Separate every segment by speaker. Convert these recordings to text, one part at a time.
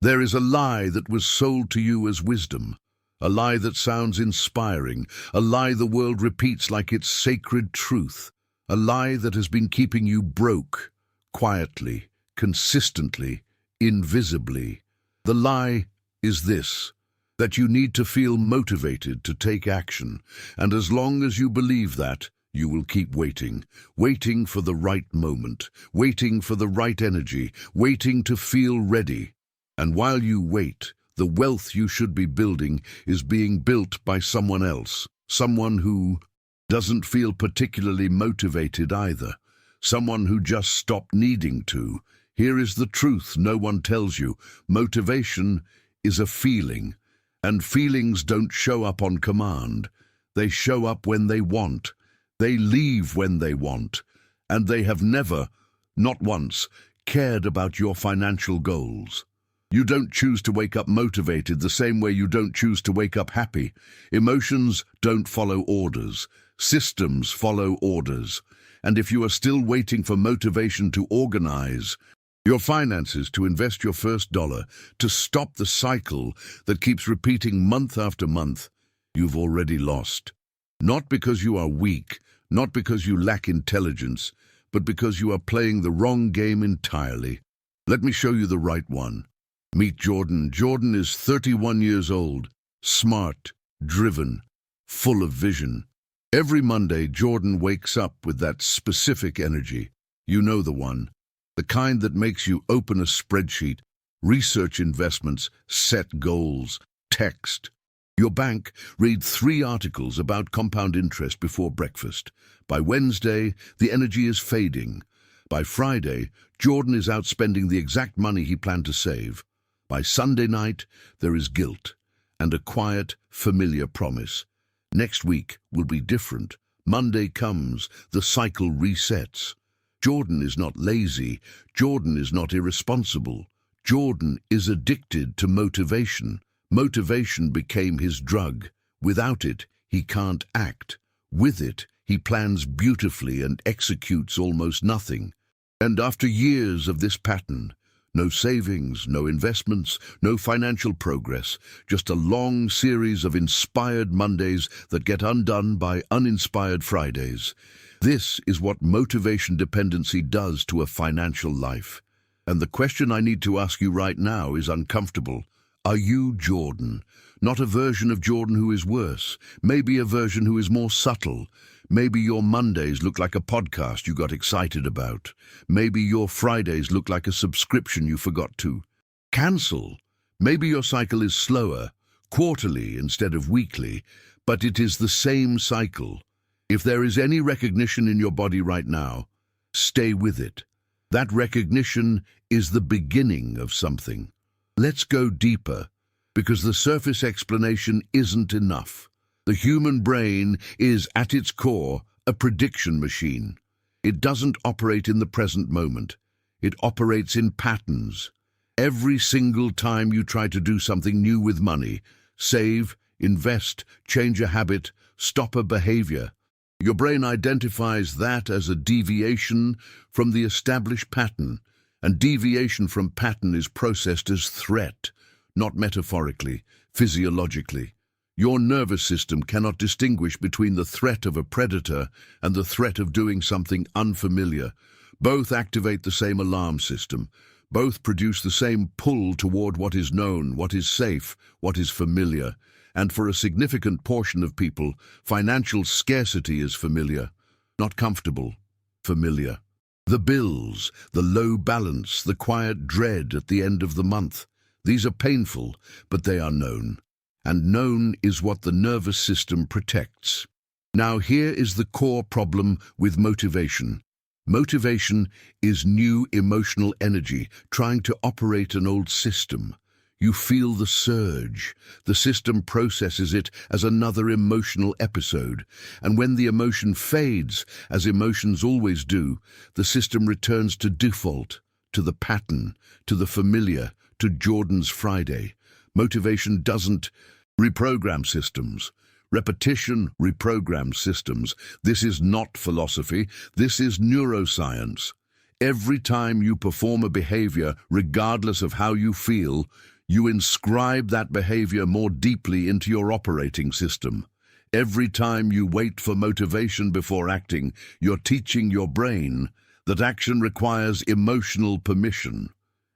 Speaker 1: There is a lie that was sold to you as wisdom, a lie that sounds inspiring, a lie the world repeats like it's sacred truth, a lie that has been keeping you broke, quietly, consistently, invisibly. The lie is this: that you need to feel motivated to take action, and as long as you believe that, you will keep waiting, waiting for the right moment, waiting for the right energy, waiting to feel ready. And while you wait, the wealth you should be building is being built by someone else, someone who doesn't feel particularly motivated either, someone who just stopped needing to. Here is the truth no one tells you: motivation is a feeling, and feelings don't show up on command. They show up when they want. They leave when they want, and they have never, not once, cared about your financial goals. You don't choose to wake up motivated the same way you don't choose to wake up happy. Emotions don't follow orders. Systems follow orders. And if you are still waiting for motivation to organize your finances, to invest your first dollar, to stop the cycle that keeps repeating month after month, you've already lost. Not because you are weak, not because you lack intelligence, but because you are playing the wrong game entirely. Let me show you the right one. Meet Jordan. Jordan is 31 years old, smart, driven, full of vision. Every Monday, Jordan wakes up with that specific energy. You know the one. The kind that makes you open a spreadsheet, research investments, set goals, text your bank, read 3 articles about compound interest before breakfast. By Wednesday, the energy is fading. By Friday, Jordan is out spending the exact money he planned to save. By Sunday night, there is guilt and a quiet, familiar promise. Next week will be different. Monday comes, the cycle resets. Jordan is not lazy. Jordan is not irresponsible. Jordan is addicted to motivation. Motivation became his drug. Without it, he can't act. With it, he plans beautifully and executes almost nothing. And after years of this pattern, no savings, no investments, no financial progress, just a long series of inspired Mondays that get undone by uninspired Fridays. This is what motivation dependency does to a financial life. And the question I need to ask you right now is uncomfortable. Are you Jordan? Not a version of Jordan who is worse. Maybe a version who is more subtle. Maybe your Mondays look like a podcast you got excited about. Maybe your Fridays look like a subscription you forgot to cancel. Maybe your cycle is slower, quarterly instead of weekly, but it is the same cycle. If there is any recognition in your body right now, stay with it. That recognition is the beginning of something. Let's go deeper, because the surface explanation isn't enough. The human brain is, at its core, a prediction machine. It doesn't operate in the present moment. It operates in patterns. Every single time you try to do something new with money, save, invest, change a habit, stop a behavior, your brain identifies that as a deviation from the established pattern, and deviation from pattern is processed as threat, not metaphorically, physiologically. Your nervous system cannot distinguish between the threat of a predator and the threat of doing something unfamiliar. Both activate the same alarm system. Both produce the same pull toward what is known, what is safe, what is familiar. And for a significant portion of people, financial scarcity is familiar, not comfortable, familiar. The bills, the low balance, the quiet dread at the end of the month. These are painful, but they are known. And known is what the nervous system protects. Now here is the core problem with motivation. Motivation is new emotional energy trying to operate an old system. You feel the surge. The system processes it as another emotional episode. And when the emotion fades, as emotions always do, the system returns to default, to the pattern, to the familiar, to Jordan's Friday. Motivation doesn't reprogram systems. Repetition reprograms systems. This is not philosophy. This is neuroscience. Every time you perform a behavior, regardless of how you feel, you inscribe that behavior more deeply into your operating system. Every time you wait for motivation before acting, you're teaching your brain that action requires emotional permission.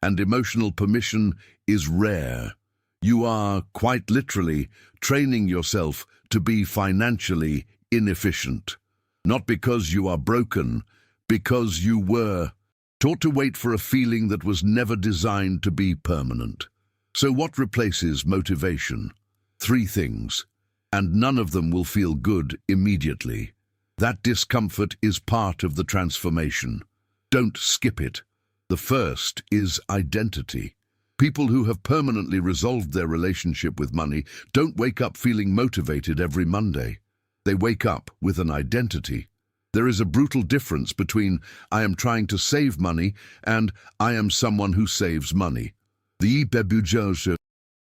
Speaker 1: And emotional permission is rare. You are, quite literally, training yourself to be financially inefficient. Not because you are broken, because you were taught to wait for a feeling that was never designed to be permanent. So what replaces motivation? 3 things, and none of them will feel good immediately. That discomfort is part of the transformation. Don't skip it. The first is identity. People who have permanently resolved their relationship with money don't wake up feeling motivated every Monday. They wake up with an identity. There is a brutal difference between "I am trying to save money" and "I am someone who saves money." The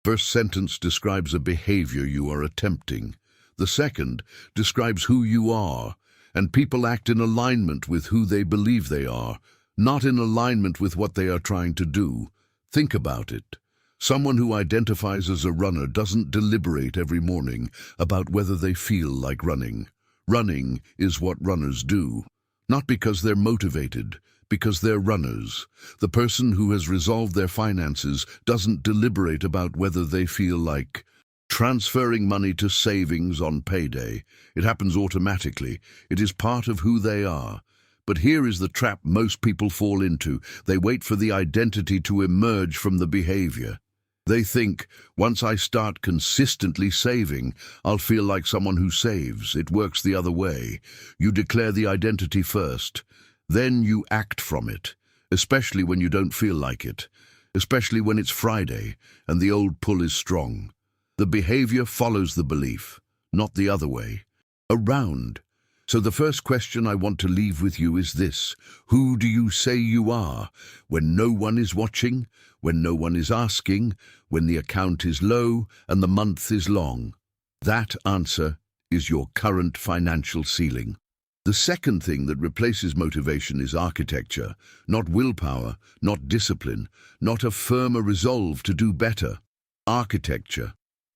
Speaker 1: first sentence describes a behavior you are attempting. The second describes who you are, and people act in alignment with who they believe they are, not in alignment with what they are trying to do. Think about it. Someone who identifies as a runner doesn't deliberate every morning about whether they feel like running. Running is what runners do, not because they're motivated, because they're runners. The person who has resolved their finances doesn't deliberate about whether they feel like transferring money to savings on payday. It happens automatically. It is part of who they are. But here is the trap most people fall into. They wait for the identity to emerge from the behavior. They think, once I start consistently saving, I'll feel like someone who saves. It works the other way. You declare the identity first. Then you act from it, especially when you don't feel like it, especially when it's Friday and the old pull is strong. The behavior follows the belief, not the other way. Around. So the first question I want to leave with you is this: who do you say you are when no one is watching, when no one is asking, when the account is low and the month is long? That answer is your current financial ceiling. The second thing that replaces motivation is architecture, not willpower, not discipline, not a firmer resolve to do better. Architecture.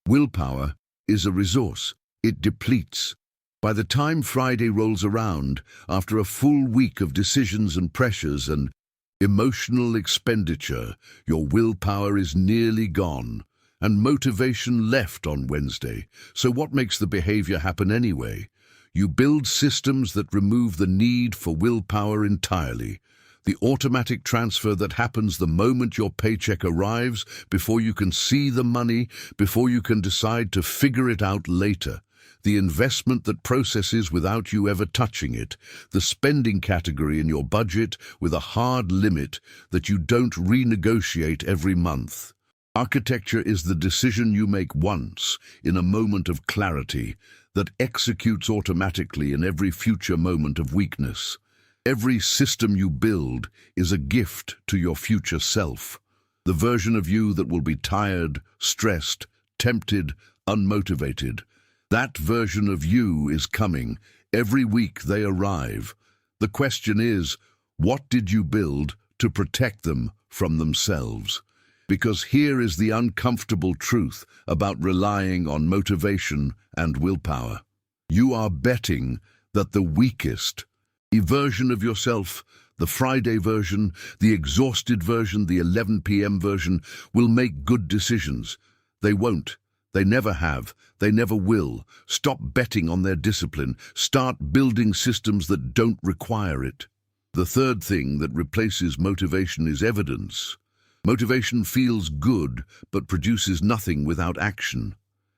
Speaker 1: Willpower is a resource. It depletes. By the time Friday rolls around, after a full week of decisions and pressures and emotional expenditure, your willpower is nearly gone, and motivation left on Wednesday. So what makes the behavior happen anyway? You build systems that remove the need for willpower entirely. The automatic transfer that happens the moment your paycheck arrives, before you can see the money, before you can decide to figure it out later. The investment that processes without you ever touching it. The spending category in your budget with a hard limit that you don't renegotiate every month. Architecture is the decision you make once, in a moment of clarity, that executes automatically in every future moment of weakness. Every system you build is a gift to your future self. The version of you that will be tired, stressed, tempted, unmotivated. That version of you is coming. Every week they arrive. The question is, what did you build to protect them from themselves? Because here is the uncomfortable truth about relying on motivation and willpower. You are betting that the weakest version of yourself, the Friday version, the exhausted version, the 11 p.m. version, will make good decisions. They won't. They never have. They never will. Stop betting on their discipline. Start building systems that don't require it. The third thing that replaces motivation is evidence. Motivation feels good, but produces nothing without action.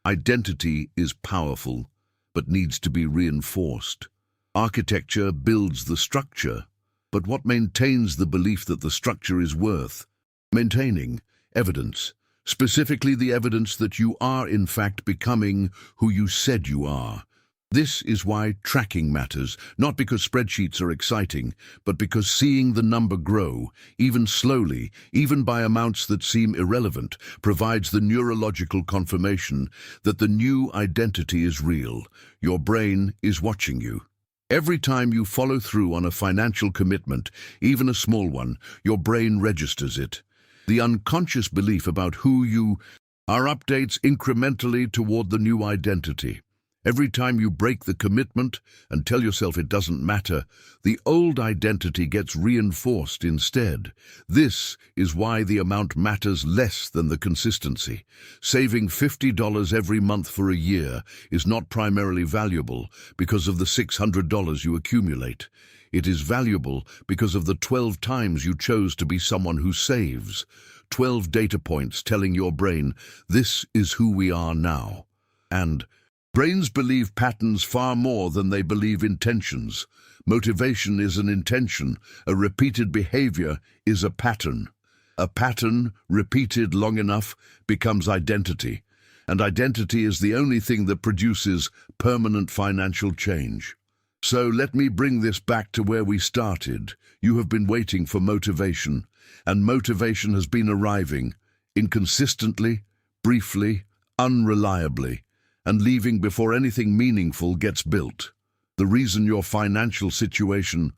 Speaker 1: Identity is powerful, but needs to be reinforced. Architecture builds the structure, but what maintains the belief that the structure is worth maintaining? Evidence. Specifically the evidence that you are in fact becoming who you said you are. This is why tracking matters, not because spreadsheets are exciting, but because seeing the number grow, even slowly, even by amounts that seem irrelevant, provides the neurological confirmation that the new identity is real. Your brain is watching you. Every time you follow through on a financial commitment, even a small one, your brain registers it. The unconscious belief about who you are updates incrementally toward the new identity. Every time you break the commitment and tell yourself it doesn't matter, the old identity gets reinforced instead. This is why the amount matters less than the consistency. Saving $50 every month for a year is not primarily valuable because of the $600 you accumulate. It is valuable because of the 12 times you chose to be someone who saves. 12 data points telling your brain, this is who we are now. And brains believe patterns far more than they believe intentions. Motivation is an intention. A repeated behavior is a pattern. A pattern, repeated long enough, becomes identity. And identity is the only thing that produces permanent financial change. So let me bring this back to where we started. You have been waiting for motivation, and motivation has been arriving, inconsistently, briefly, unreliably, and leaving before anything meaningful gets built. The reason your financial situation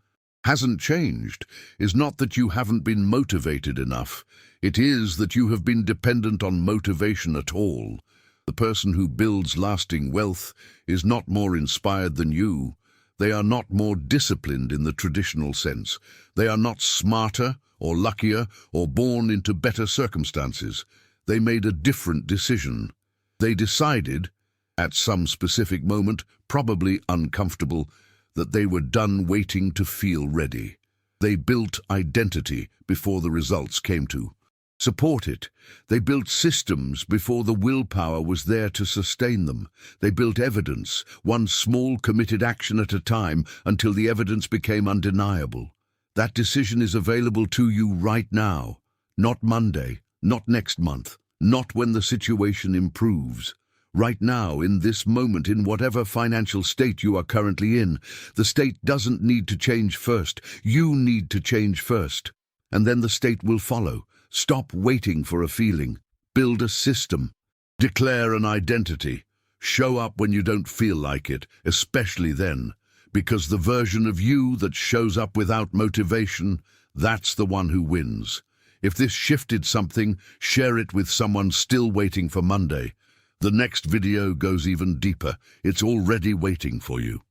Speaker 1: hasn't changed is not that you haven't been motivated enough. It is that you have been dependent on motivation at all. The person who builds lasting wealth is not more inspired than you. They are not more disciplined in the traditional sense. They are not smarter or luckier or born into better circumstances. They made a different decision. They decided, at some specific moment, probably uncomfortable, that they were done waiting to feel ready. They built identity before the results came to support it. They built systems before the willpower was there to sustain them. They built evidence, one small committed action at a time, until the evidence became undeniable. That decision is available to you right now, not Monday, not next month, not when the situation improves. Right now, in this moment, in whatever financial state you are currently in, the state doesn't need to change first. You need to change first, and then the state will follow. Stop waiting for a feeling. Build a system. Declare an identity. Show up when you don't feel like it, especially then, because the version of you that shows up without motivation, that's the one who wins. If this shifted something, share it with someone still waiting for Monday. The next video goes even deeper. It's already waiting for you.